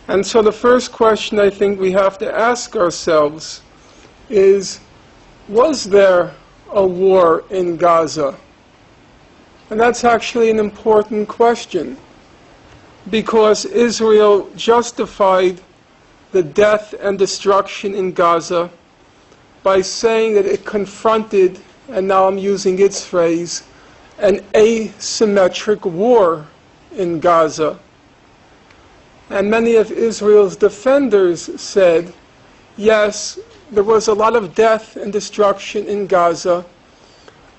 And so the first question I think we have to ask ourselves is, was there a war in Gaza? And that's actually an important question, because Israel justified the death and destruction in Gaza by saying that it confronted, and now I'm using its phrase, an asymmetric war in Gaza. And many of Israel's defenders said, yes, there was a lot of death and destruction in Gaza,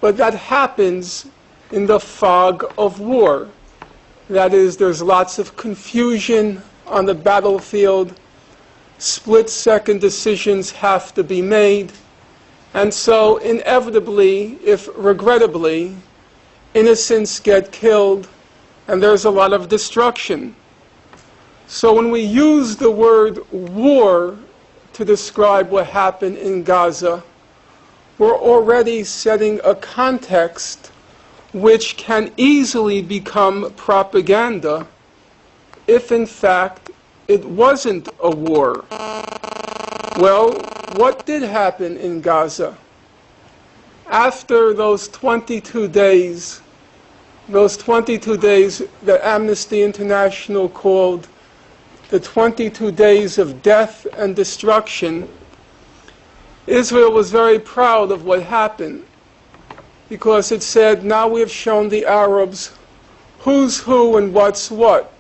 but that happens in the fog of war. That is, there's lots of confusion on the battlefield, split-second decisions have to be made, and so inevitably, if regrettably, innocents get killed, and there's a lot of destruction. So when we use the word war to describe what happened in Gaza, we're already setting a context which can easily become propaganda if in fact it wasn't a war. Well, what did happen in Gaza? After those 22 days that Amnesty International called the 22 days of death and destruction, Israel was very proud of what happened, because it said, now we have shown the Arabs who's who and what's what.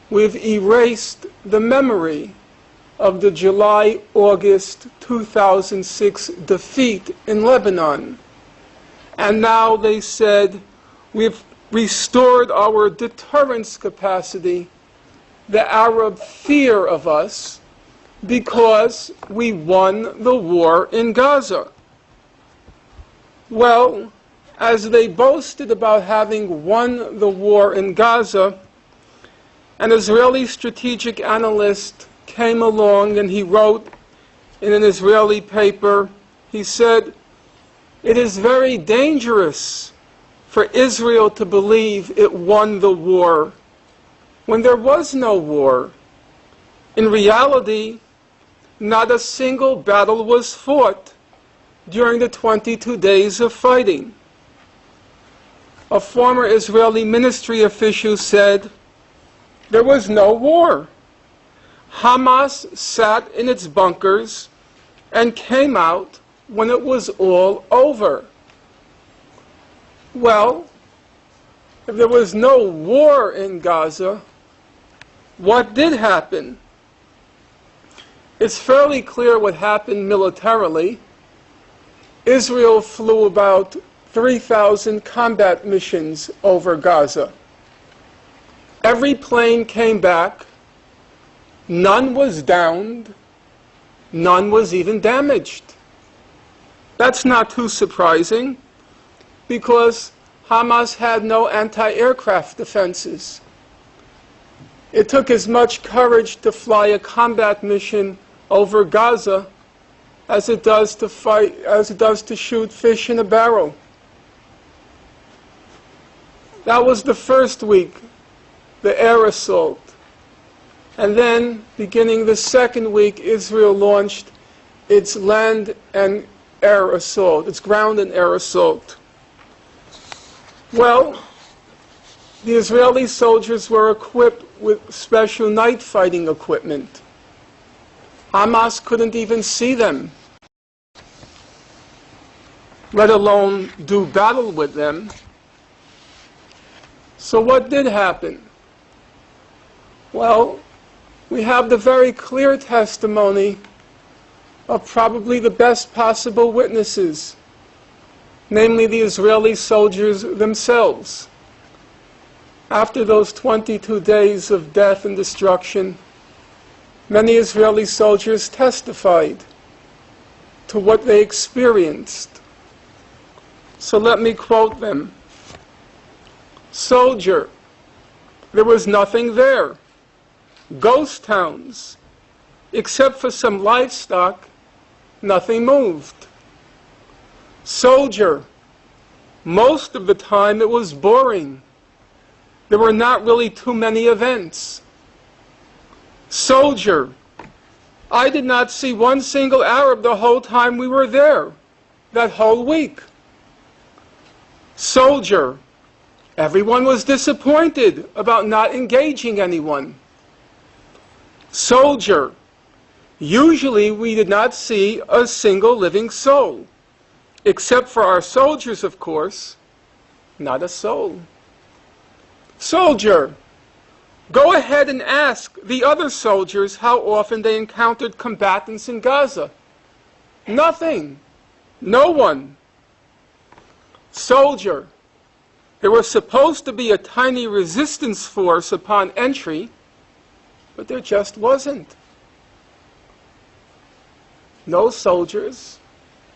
We've erased the memory of the July-August 2006 defeat in Lebanon. And now they said, we've restored our deterrence capacity, the Arab fear of us, because we won the war in Gaza. Well, as they boasted about having won the war in Gaza, an Israeli strategic analyst came along and he wrote in an Israeli paper, he said, it is very dangerous for Israel to believe it won the war when there was no war. In reality, not a single battle was fought during the 22 days of fighting. A former Israeli ministry official said, there was no war. Hamas sat in its bunkers and came out when it was all over. Well, if there was no war in Gaza, what did happen? It's fairly clear what happened militarily. Israel flew about 3,000 combat missions over Gaza. Every plane came back. None was downed. None was even damaged. That's not too surprising, because Hamas had no anti-aircraft defenses. It took as much courage to fly a combat mission over Gaza as it does to shoot fish in a barrel. That was the first week, the air assault. And then, beginning the second week, Israel launched its land and air assault, its ground and air assault. Well, the Israeli soldiers were equipped with special night fighting equipment. Hamas couldn't even see them, let alone do battle with them. So what did happen? Well, we have the very clear testimony of probably the best possible witnesses, namely the Israeli soldiers themselves. After those 22 days of death and destruction, many Israeli soldiers testified to what they experienced. So let me quote them. Soldier, there was nothing there. Ghost towns. Except for some livestock, nothing moved. Soldier, most of the time it was boring. There were not really too many events. Soldier, I did not see one single Arab the whole time we were there, that whole week. Soldier, everyone was disappointed about not engaging anyone. Soldier, usually we did not see a single living soul, except for our soldiers, of course, not a soul. Soldier, go ahead and ask the other soldiers how often they encountered combatants in Gaza. Nothing. No one. Soldier, there was supposed to be a tiny resistance force upon entry, but there just wasn't. No soldiers,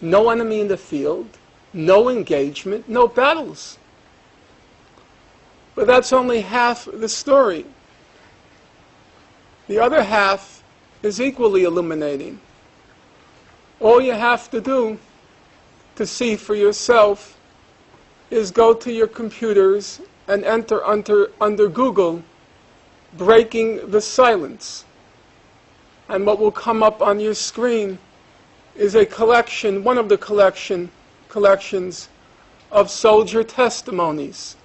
no enemy in the field, no engagement, no battles. But that's only half the story. The other half is equally illuminating. All you have to do to see for yourself is go to your computers and enter under Google, breaking the silence. And what will come up on your screen is a collection, one of the collections of soldier testimonies.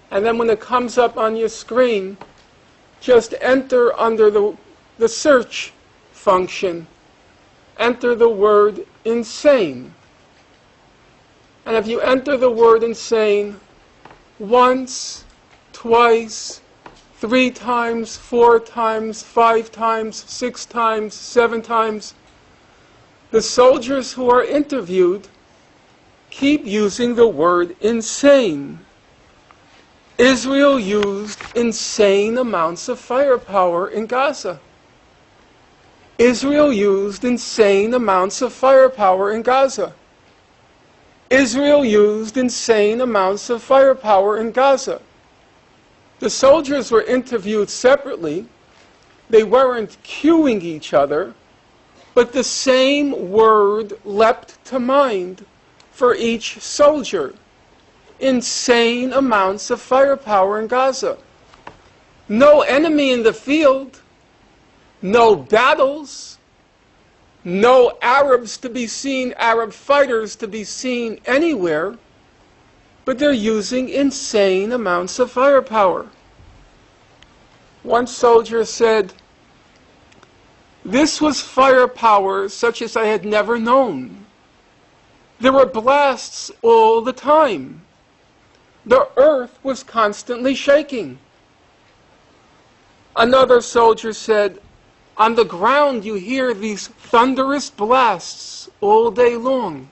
And then when it comes up on your screen, just enter under the search function, enter the word insane. And if you enter the word insane once, twice, 3 times, 4 times, 5 times, 6 times, 7 times, the soldiers who are interviewed keep using the word insane. Israel used insane amounts of firepower in Gaza. Israel used insane amounts of firepower in Gaza. Israel used insane amounts of firepower in Gaza. The soldiers were interviewed separately. They weren't cueing each other, but the same word leapt to mind for each soldier. Insane amounts of firepower in Gaza. No enemy in the field, no battles, no Arabs to be seen, Arab fighters to be seen anywhere, but they're using insane amounts of firepower. One soldier said, "This was firepower such as I had never known. There were blasts all the time. The earth was constantly shaking." Another soldier said, "On the ground you hear these thunderous blasts all day long.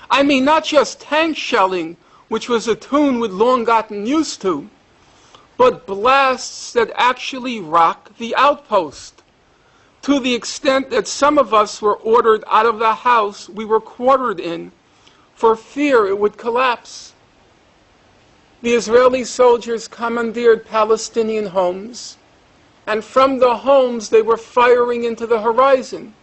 I mean, not just tank shelling, which was a tune we'd long gotten used to, but blasts that actually rock the outpost, to the extent that some of us were ordered out of the house we were quartered in for fear it would collapse." The Israeli soldiers commandeered Palestinian homes, and from the homes they were firing into the horizon.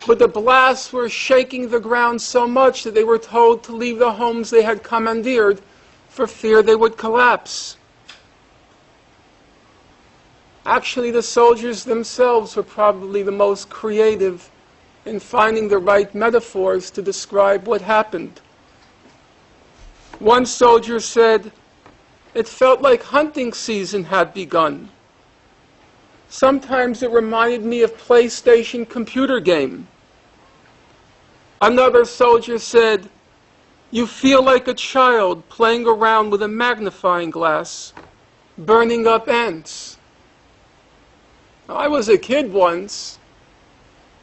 But the blasts were shaking the ground so much that they were told to leave the homes they had commandeered for fear they would collapse. Actually, the soldiers themselves were probably the most creative in finding the right metaphors to describe what happened. One soldier said, "It felt like hunting season had begun. Sometimes it reminded me of PlayStation computer game." Another soldier said, "You feel like a child playing around with a magnifying glass, burning up ants." Now, I was a kid once,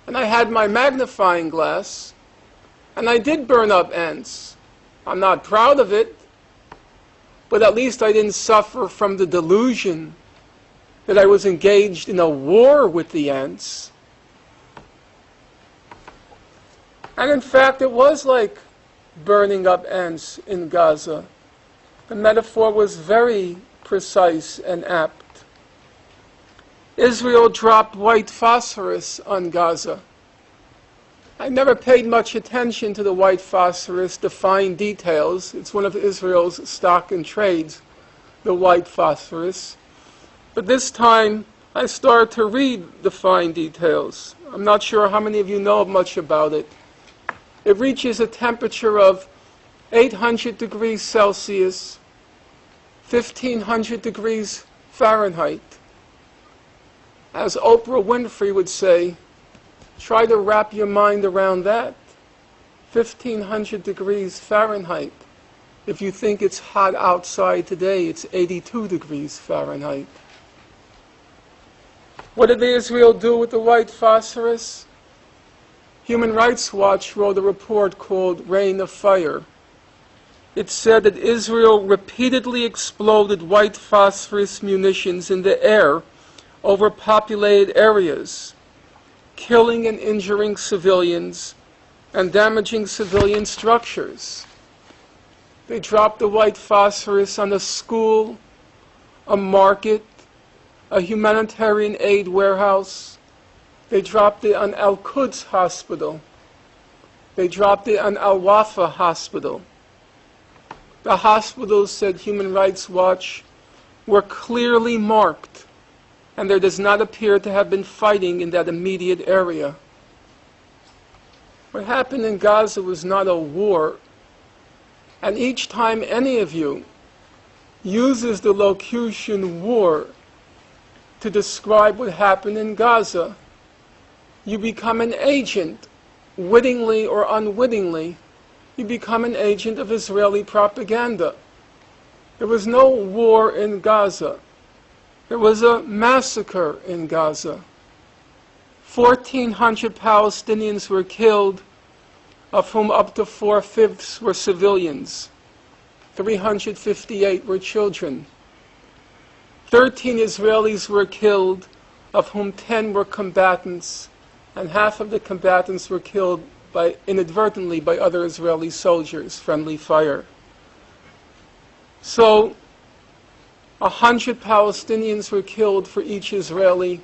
and I had my magnifying glass, and I did burn up ants. I'm not proud of it, but at least I didn't suffer from the delusion that I was engaged in a war with the ants. And in fact, it was like burning up ants in Gaza. The metaphor was very precise and apt. Israel dropped white phosphorus on Gaza. I never paid much attention to the white phosphorus, the fine details. It's one of Israel's stock and trades, the white phosphorus. But this time, I started to read the fine details. I'm not sure how many of you know much about it. It reaches a temperature of 800 degrees Celsius, 1,500 degrees Fahrenheit. As Oprah Winfrey would say, try to wrap your mind around that. 1,500 degrees Fahrenheit. If you think it's hot outside today, it's 82 degrees Fahrenheit. What did Israel do with the white phosphorus? Human Rights Watch wrote a report called Rain of Fire. It said that Israel repeatedly exploded white phosphorus munitions in the air over populated areas, killing and injuring civilians and damaging civilian structures. They dropped the white phosphorus on a school, a market, a humanitarian aid warehouse. They dropped it on Al-Quds Hospital. They dropped it on Al-Wafa Hospital. The hospitals, said Human Rights Watch, were clearly marked, and there does not appear to have been fighting in that immediate area. What happened in Gaza was not a war, and each time any of you uses the locution war to describe what happened in Gaza, you become an agent, wittingly or unwittingly. You become an agent of Israeli propaganda. There was no war in Gaza. There was a massacre in Gaza. 1,400 Palestinians were killed, of whom up to 4/5 were civilians. 358 were children. 13 Israelis were killed, of whom 10 were combatants, and half of the combatants were killed inadvertently by other Israeli soldiers, friendly fire. So 100 Palestinians were killed for each Israeli.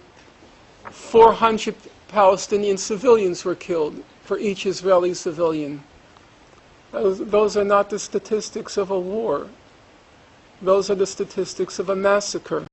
400 Palestinian civilians were killed for each Israeli civilian. Those are not the statistics of a war. Those are the statistics of a massacre.